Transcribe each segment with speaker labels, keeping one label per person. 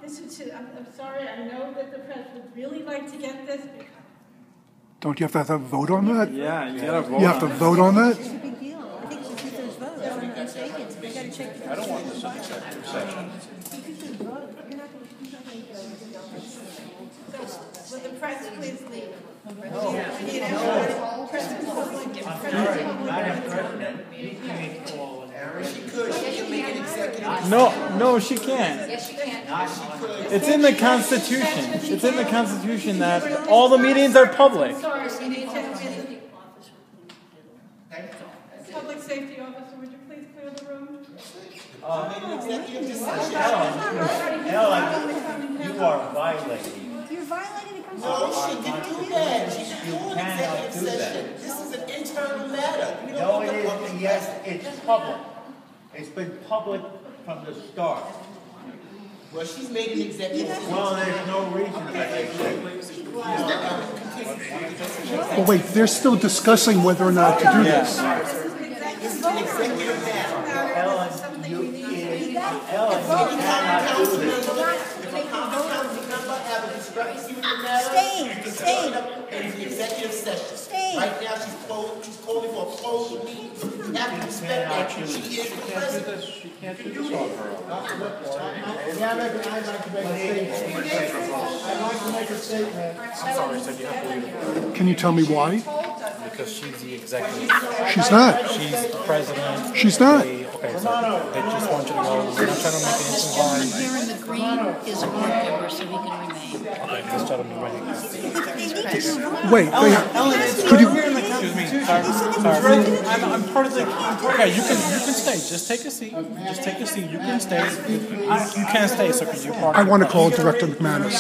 Speaker 1: I'm sorry, I know that the press would really like to get this.
Speaker 2: Don't you have to vote on that?
Speaker 3: Yeah, you gotta vote.
Speaker 2: You have to vote on that?
Speaker 4: It's a big deal. I think it's a two-thirds vote. If I'm not mistaken. They got to check the.
Speaker 3: I don't want this in executive session.
Speaker 1: Will the press please leave?
Speaker 3: No, she can't.
Speaker 5: Yes, you can.
Speaker 3: It's in the Constitution. It's in the Constitution that all the meetings are public.
Speaker 1: Public safety officer, would you please clear the room?
Speaker 6: Ellen, you are violating.
Speaker 4: You're violating the Constitution.
Speaker 7: No, she can do that. She can do an executive session. This is an internal matter.
Speaker 6: No, it isn't. Yes, it's public. It's been public from the start.
Speaker 7: Well, she's made an executive session.
Speaker 6: Well, there's no reason to make it.
Speaker 2: Well, wait, they're still discussing whether or not to do this.
Speaker 7: This is an executive matter.
Speaker 6: Ellen, you cannot do this.
Speaker 7: If a common council member have a discrepancy with the matter, you can take it up in the executive session. Right now, she's calling for a closed meeting. You have to respect that. She is the president.
Speaker 3: She can't do this on her own.
Speaker 8: I'd like to make a statement.
Speaker 3: I'm sorry, so you have to leave.
Speaker 2: Can you tell me why?
Speaker 3: Because she's the executive.
Speaker 2: She's not.
Speaker 3: She's the president.
Speaker 2: She's not.
Speaker 3: Okay, so they just want you to go. We're not trying to make
Speaker 4: This
Speaker 3: anything
Speaker 4: gentleman
Speaker 3: hard.
Speaker 4: here in the green is a board member, so he can remain.
Speaker 3: Okay, this gentleman right here.
Speaker 2: Wait, could you?
Speaker 3: Excuse me. Sorry. I'm part of the. Okay, you can stay. Just take a seat. Just take a seat. You can stay. You can't stay, so could you part?
Speaker 2: I want to call Director McManus.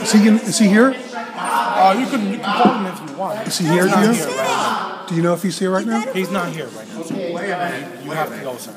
Speaker 2: Is he here?
Speaker 3: You can call him if you want.
Speaker 2: Is he here?
Speaker 3: He's not here right now.
Speaker 2: Do you know if he's here right now?
Speaker 3: He's not here right now. So you have to go, sir.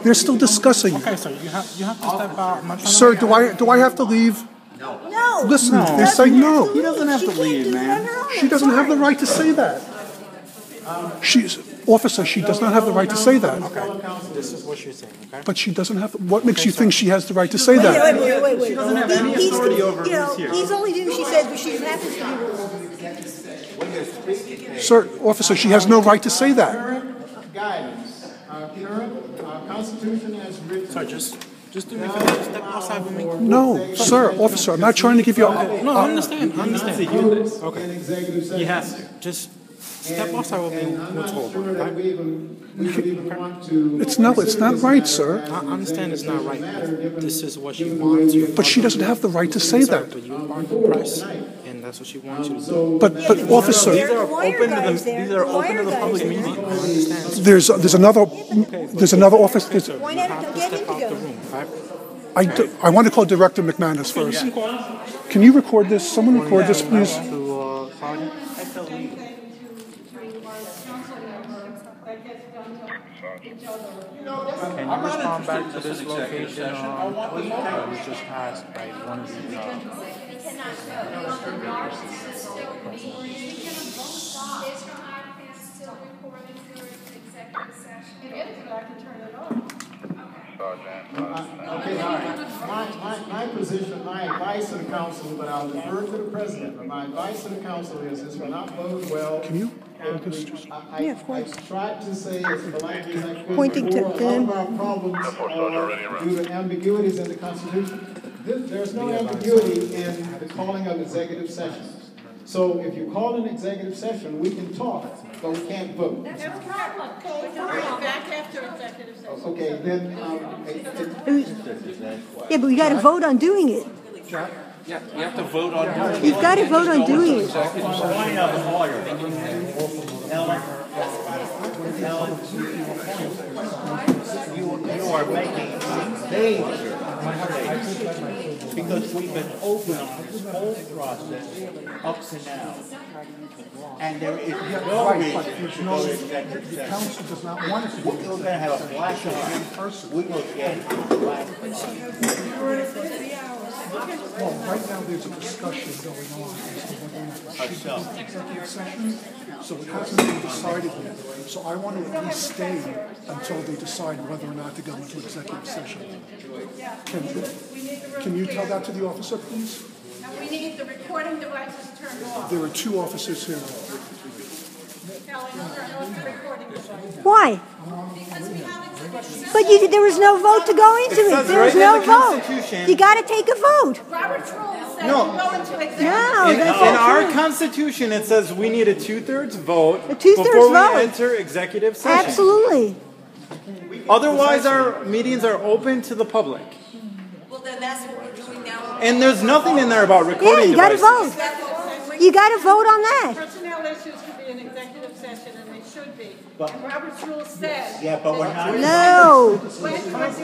Speaker 2: They're still discussing.
Speaker 3: Okay, sir. You have to step out. I'm not trying
Speaker 2: Sir,
Speaker 3: to
Speaker 2: do I have to leave?
Speaker 4: No.
Speaker 2: Listen, they're saying no.
Speaker 3: He doesn't have to leave, man.
Speaker 2: She doesn't have the right to say that. Officer, she does not have the right to say that.
Speaker 3: Okay. This is what she's saying, okay?
Speaker 2: But she doesn't have. What makes you think she has the right to say that?
Speaker 4: Wait.
Speaker 3: She doesn't have any authority over who's here.
Speaker 4: He's only doing, she says, but she happens to be.
Speaker 2: Sir, officer, she has no right to say that.
Speaker 8: Current guidance. Current Constitution as written.
Speaker 3: Sorry, just do me a favor. Step outside with me.
Speaker 2: No, sir, officer, I'm not trying to give you.
Speaker 3: No, I understand. I understand.
Speaker 8: Okay. In executive session.
Speaker 3: He has to. Just step outside with me.
Speaker 8: I'm
Speaker 3: We'll
Speaker 8: not
Speaker 3: talk.
Speaker 8: sure that we even want to.
Speaker 2: It's not right, sir.
Speaker 3: I understand it's not right. But this is what she wants.
Speaker 2: But she doesn't have the right to say that.
Speaker 3: But you are the press, and that's what she wants you to do.
Speaker 2: But officer,
Speaker 3: These are open to the public meeting. I understand.
Speaker 2: there's another office.
Speaker 4: Why not get him to go?
Speaker 2: I want to call Director McManus first. Can you record this? Someone record this, please.
Speaker 3: Can you respond back to this location? I was just asked by one of the.
Speaker 5: Is her iPad still recording through executive session?
Speaker 1: It is, but I can turn it on.
Speaker 8: Okay, all right. My position, my advice to the council, but I'll defer to the president, but my advice to the council is this will not bode well.
Speaker 2: Can you?
Speaker 8: I tried to say as politely as I could
Speaker 4: Pointing to
Speaker 8: before, all of our problems are due to ambiguities in the Constitution. There's no ambiguity in the calling of executive sessions. So if you call an executive session, we can talk, but we can't vote.
Speaker 1: That's no problem. Okay, fine. Back after executive session.
Speaker 8: Okay, then,
Speaker 4: Yeah, but we got to vote on doing it.
Speaker 3: Yeah, you have to vote on doing it.
Speaker 4: You've got to vote on doing it.
Speaker 6: Point of order. Ellen, you are making a major mistake because we've been open on this whole process up to now. And there is no reason to go to executive session.
Speaker 2: Council does not want it to
Speaker 6: We're going to have a flash on. We will get a flash.
Speaker 2: Well, right now there's a discussion going on as to whether or not we should go into executive session, so it hasn't been decided yet. So I want to at least stay until they decide whether or not to go into executive session. Can you tell that to the officer, please?
Speaker 1: And we need the recording devices turned off.
Speaker 2: There are 2 officers here.
Speaker 1: Kelly, turn off the recording device.
Speaker 4: Why? But there was no vote to go into it. There was no vote. You got to take a vote.
Speaker 1: Robert's rules says
Speaker 9: No.
Speaker 1: you go into executive
Speaker 4: No,
Speaker 9: In
Speaker 4: that's
Speaker 9: our
Speaker 4: not true.
Speaker 9: Constitution, it says we need a 2/3 vote
Speaker 4: A 2/3
Speaker 9: before we
Speaker 4: vote.
Speaker 9: enter executive session.
Speaker 4: Absolutely.
Speaker 9: Otherwise, our meetings are open to the public.
Speaker 10: Well, then that's what we're doing now.
Speaker 9: And there's nothing in there about
Speaker 4: Yeah,
Speaker 9: recording
Speaker 4: you got to
Speaker 9: devices.
Speaker 4: vote. You got to vote on that.
Speaker 1: Personnel issues could be an executive session, and they should be. And Robert's rules says.
Speaker 6: Yeah, but we're not.
Speaker 4: No.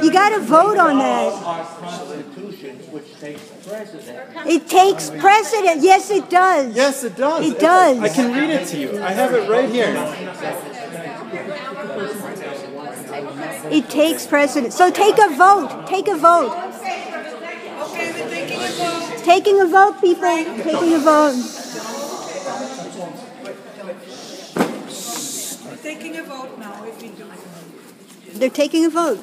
Speaker 4: You got to vote on that.
Speaker 6: Our Constitution, which takes precedent.
Speaker 4: It takes precedent. Yes, it does.
Speaker 9: Yes, it does.
Speaker 4: It does.
Speaker 9: I can read it to you. I have it right here.
Speaker 4: It takes precedent. So take a vote. Take a vote.
Speaker 10: Okay, we're taking a vote.
Speaker 4: Taking a vote, people. Taking a vote.
Speaker 10: We're taking a vote now if we do.
Speaker 4: They're taking a vote.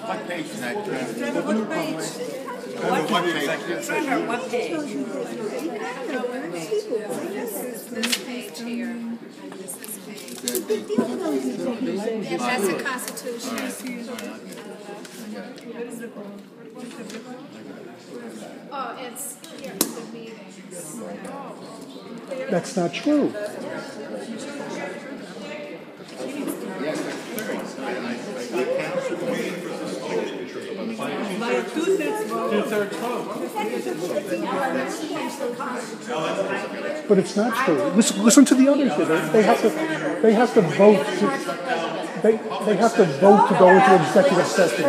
Speaker 7: What page is that?
Speaker 10: What page?
Speaker 7: What page?
Speaker 10: Trevor, what page?
Speaker 5: This page here. Yes, that's the Constitution. Oh, it's here, the meetings.
Speaker 2: That's not true.
Speaker 10: By a 2/3 vote.
Speaker 3: 2/3 vote.
Speaker 2: But it's not true. Listen to the others here. They have to vote. They have to vote to go into executive session.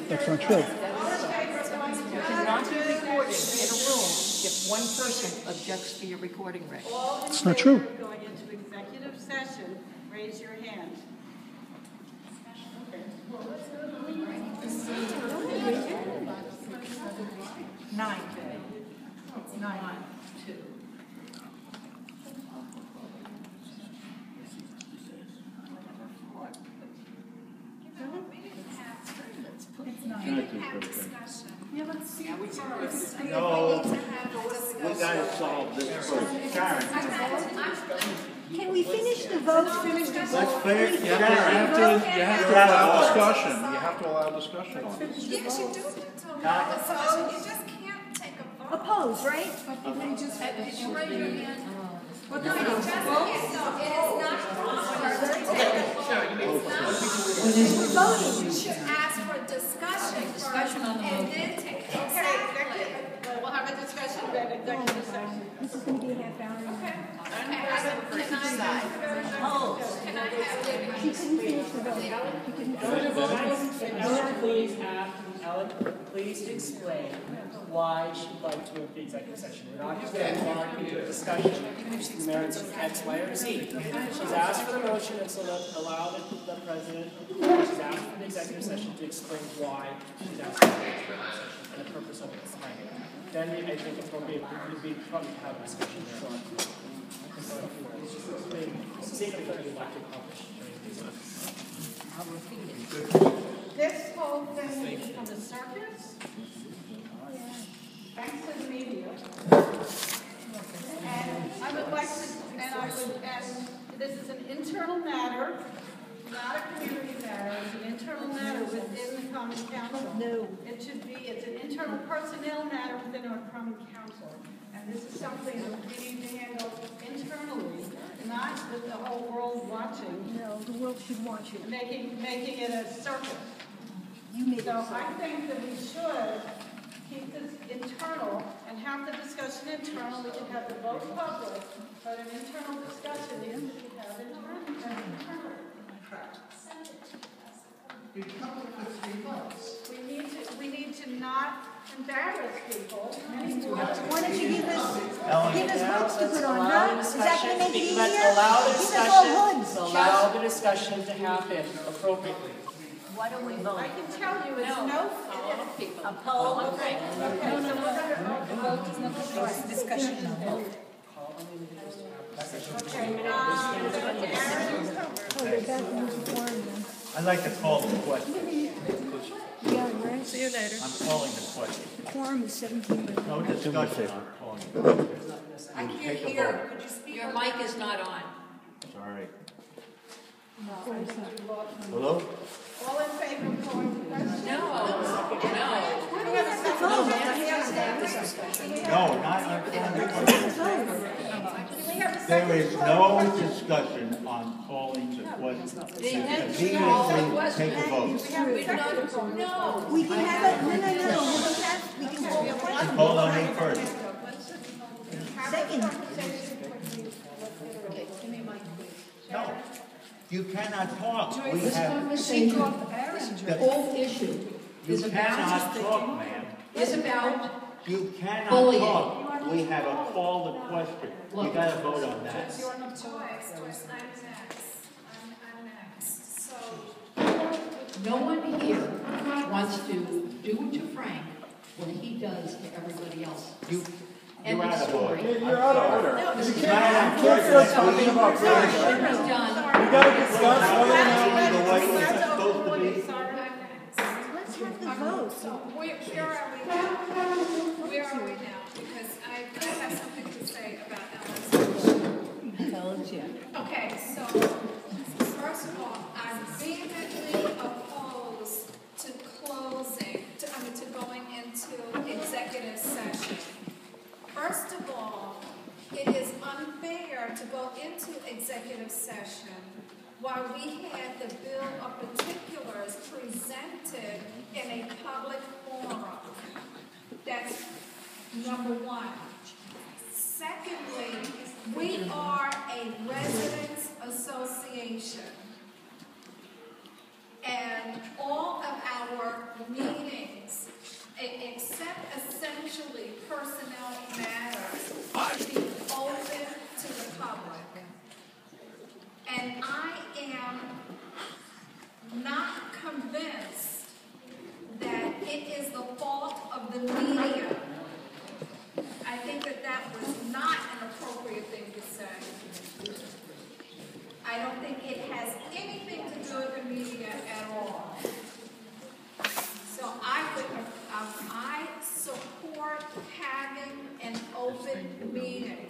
Speaker 2: That's not true.
Speaker 10: Cannot be recorded in a room if one person objects to your recording rate.
Speaker 2: It's not true.
Speaker 1: Going into executive session, raise your hand.
Speaker 10: Nine.
Speaker 6: No, we gotta solve this first. Karen,
Speaker 4: Can we finish the vote?
Speaker 6: let's finish.
Speaker 3: You have to allow discussion. You have to allow discussion on it.
Speaker 5: Yes, you do need to allow discussion. You just can't take a vote.
Speaker 4: Oppose, right?
Speaker 5: Did you raise your hand? No, you just can't. No, it is not proper to take a vote. You should ask for discussion first and then take it. Exactly.
Speaker 1: We'll have a discussion about executive session.
Speaker 4: This is going to be a half hour.
Speaker 5: Okay, can I have
Speaker 4: She couldn't finish the vote. She couldn't
Speaker 11: Please explain why she'd like to move the executive session. We're not just going to embark into a discussion on the merits of X, Y, or Z. She's asked for the motion and so that allow the president, she's asked for the executive session to explain why she's asked for the executive session and the purpose of it. Then I think it's going to be probably to have a discussion there. See if anything you'd like to accomplish during these months.
Speaker 1: This whole thing has become a circus. Thanks to the media. And I would like to, and this is an internal matter, not a community matter, it's an internal matter within the Common Council.
Speaker 4: No.
Speaker 1: It's an internal personnel matter within our Common Council. And this is something that we need to handle internally, not with the whole world watching.
Speaker 4: No, the world should watch it.
Speaker 1: Making it a circus.
Speaker 4: You made
Speaker 1: So I think that we should keep this internal and have the discussion internal. We can have the vote public, but an internal discussion is to have internally.
Speaker 7: You come up with 3 votes.
Speaker 1: We need to not embarrass people anymore.
Speaker 4: Why don't you give us hoods to put on,
Speaker 11: Allow
Speaker 4: huh?
Speaker 11: the
Speaker 4: Is that going to make it
Speaker 11: discussion,
Speaker 4: easier?
Speaker 11: allow the
Speaker 4: Give us all
Speaker 11: discussion,
Speaker 4: hoods.
Speaker 11: allow the discussion to happen appropriately.
Speaker 10: Why don't we vote?
Speaker 1: I can tell you it's no.
Speaker 10: A poll?
Speaker 1: Okay, so we're going to vote is not
Speaker 10: Discussion, no vote.
Speaker 6: I'd like to call the question.
Speaker 4: Yeah, right.
Speaker 10: See you later.
Speaker 6: I'm calling the question.
Speaker 4: Quorum is 17.
Speaker 6: No discussion, I'm calling.
Speaker 5: I can't
Speaker 6: Take a
Speaker 5: hear.
Speaker 6: vote.
Speaker 5: Could you speak?
Speaker 10: Your mic is not on.
Speaker 6: Sorry. Hello?
Speaker 1: All in favor of calling the question?
Speaker 10: No.
Speaker 6: No, not on the question. There is no discussion on calling the question. Immediately take a vote.
Speaker 10: No.
Speaker 4: We can have a, no. We can hold a question.
Speaker 6: Hold on me first.
Speaker 4: Second.
Speaker 6: No, you cannot talk. We
Speaker 5: This
Speaker 6: have,
Speaker 5: conversation, the whole issue
Speaker 6: you
Speaker 5: is
Speaker 6: cannot talk, ma'am.
Speaker 5: about
Speaker 6: You cannot
Speaker 5: bullying.
Speaker 6: talk. We have a call the question. You gotta vote on that.
Speaker 5: I'm next. So, no one here wants to do to Frank what he does to everybody else.
Speaker 6: You're out of order.
Speaker 9: You're out of order.
Speaker 5: No,
Speaker 9: You can't start talking about
Speaker 5: should be
Speaker 9: bullying.
Speaker 5: done.
Speaker 9: You gotta discuss whether or not
Speaker 6: The way it's supposed to be.
Speaker 4: Let's have the vote.
Speaker 12: Where are we now? Because I have something to say about Ellen's.
Speaker 10: Tell us, yeah.
Speaker 12: Okay, so first of all, I'm vehemently opposed to going into executive session. First of all, it is unfair to go into executive session while we had the bill of particulars presented in a public forum. That's number one. Secondly, we are a residents association. And all of our meetings, except essentially personnel matters, should be open to the public. And I am not convinced that it is the fault of the media. I think that was not an appropriate thing to say. I don't think it has anything to do with the media at all. So I support having an open meeting.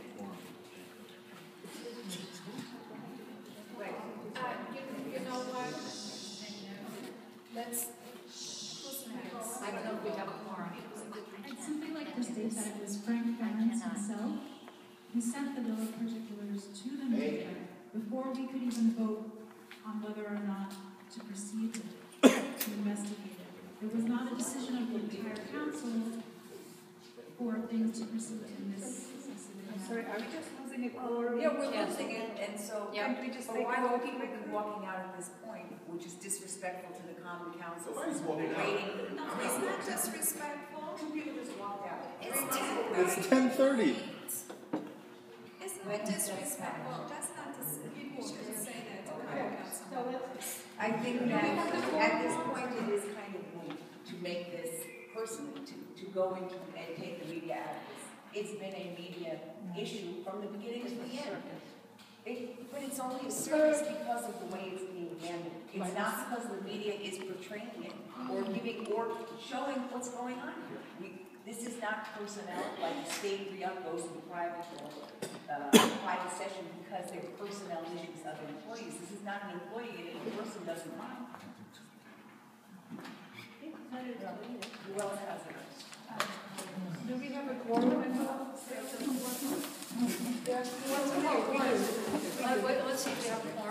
Speaker 12: You know what? Who's next?
Speaker 5: I don't know if we have a quorum.
Speaker 13: It's something like this date that it was Frank Barnes himself who sent the bill of particulars to the media before we could even vote on whether or not to proceed to investigate it. There was not a decision of the entire council for things to proceed in this specific matter.
Speaker 10: Sorry, are we just losing it? Yeah, we're losing it, and so can we just make why will people be walking out at this point, which is disrespectful to the Common Council?
Speaker 7: Nobody's walking out.
Speaker 10: Waiting.
Speaker 12: No, it's not disrespectful.
Speaker 10: Two people just walked out.
Speaker 12: It's
Speaker 9: It's 10:30.
Speaker 12: It's not disrespectful. That's not people shouldn't say that to common council.
Speaker 10: I think that at this point it is kind of rude to make this personal, to go into and take the media out of this. It's been a media issue from the beginning to the end. But it's only a circus because of the way it's being handled. It's not because the media is portraying it or showing what's going on here. This is not personnel like state re-up goes to private session because they're personnel issues of employees. This is not an employee and a person doesn't mind. Who else has it?
Speaker 1: Do we have a quorum involved?
Speaker 10: Let's see if we have a quorum.